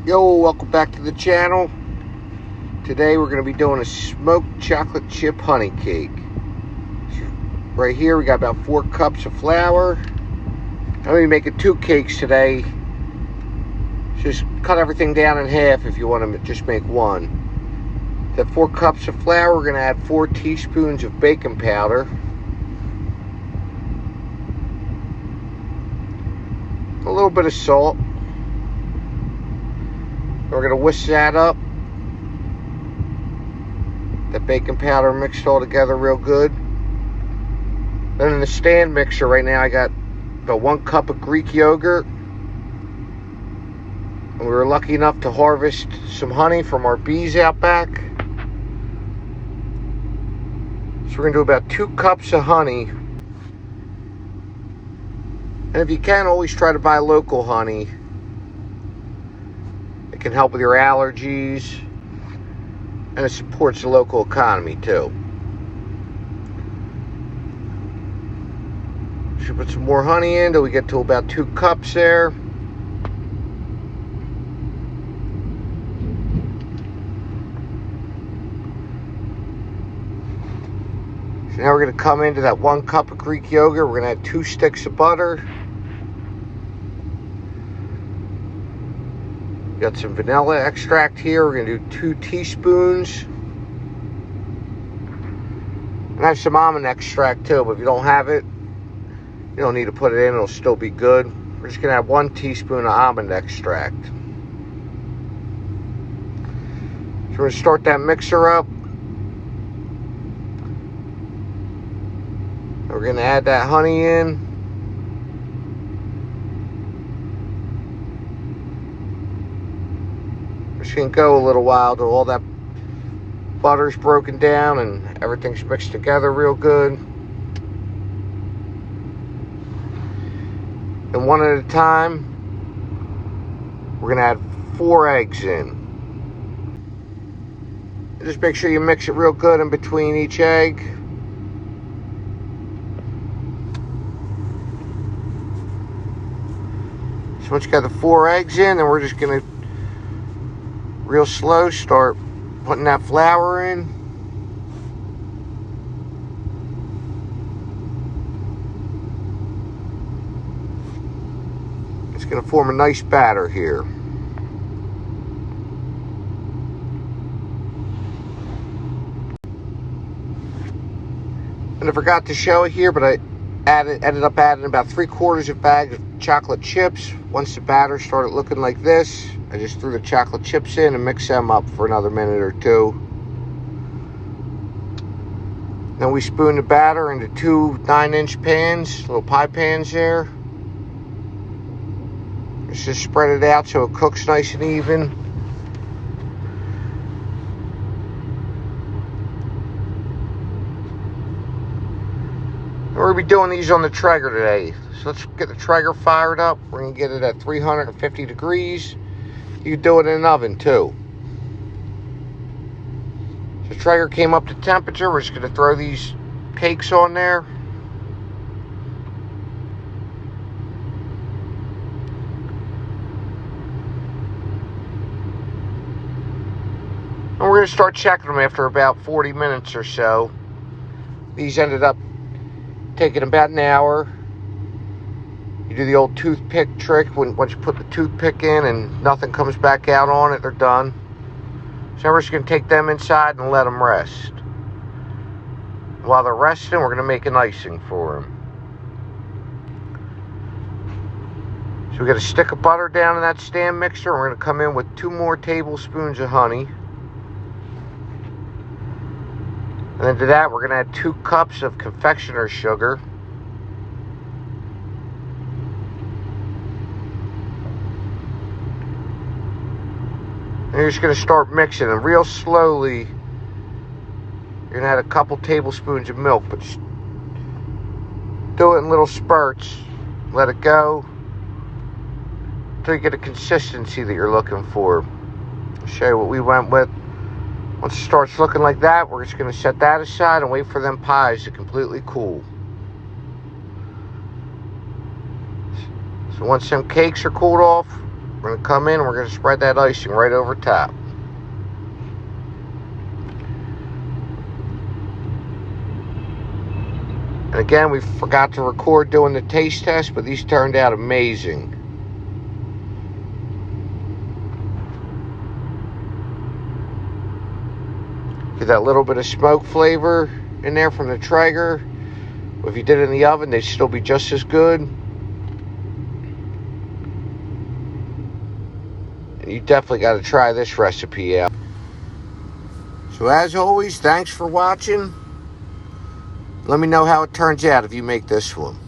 Yo, welcome back to the channel. Today we're going to be doing a smoked chocolate chip honey cake. Right here we got about 4 cups of flour. I'm going to be making 2 cakes today. Just cut everything down in half if you want to just make one. The 4 cups of flour, we're going to add 4 teaspoons of baking powder. A little bit of salt. We're going to whisk that up. That baking powder mixed all together real good. Then in the stand mixer right now I got about 1 cup of Greek yogurt. And we were lucky enough to harvest some honey from our bees out back. So we're going to do about 2 cups of honey. And if you can, always try to buy local honey. It can help with your allergies, and it supports the local economy too. Should put some more honey in till we get to about 2 cups there. So now we're going to come into that 1 cup of Greek yogurt. We're going to add 2 sticks of butter. Got some vanilla extract here. We're going to do 2 teaspoons. And I have some almond extract too, but if you don't have it, you don't need to put it in. It'll still be good. We're just going to have 1 teaspoon of almond extract. So we're going to start that mixer up. We're going to add that honey in. Just gonna go a little while till all that butter's broken down and everything's mixed together real good. And one at a time, we're gonna add 4 eggs in. Just make sure you mix it real good in between each egg. So once you got the 4 eggs in, then we're just gonna real slow start putting that flour in. It's going to form a nice batter here. And I forgot to show it here, but I ended up adding about 3/4 of a bag of chocolate chips. Once the batter started looking like this, I just threw the chocolate chips in and mixed them up for another minute or 2. Then we spoon the batter into 2 9-inch pans, little pie pans there. Let's just spread it out so it cooks nice and even. We're going to be doing these on the traeger today. So let's get the traeger fired up. We're going to get it at 350 degrees. You can do it in an oven too. So the traeger came up to temperature. We're just going to throw these cakes on there. And we're going to start checking them after about 40 minutes or so. These ended up taking about an hour. You do the old toothpick trick. Once you put the toothpick in and nothing comes back out on it, they're done. So we're just going to take them inside and let them rest. While they're resting, we're going to make an icing for them. So we got a stick of butter down in that stand mixer. We're going to come in with 2 more tablespoons of honey. And then to that, we're going to add 2 cups of confectioner's sugar. And you're just going to start mixing, and real slowly, you're going to add a couple tablespoons of milk, but just do it in little spurts. Let it go until you get a consistency that you're looking for. I'll show you what we went with. Once it starts looking like that, we're just going to set that aside and wait for them pies to completely cool. So once them cakes are cooled off, we're going to come in and we're going to spread that icing right over top. And again, we forgot to record doing the taste test, but these turned out amazing. Get that little bit of smoke flavor in there from the Traeger. If you did it in the oven, they'd still be just as good. And you definitely got to try this recipe out. So as always, thanks for watching. Let me know how it turns out if you make this one.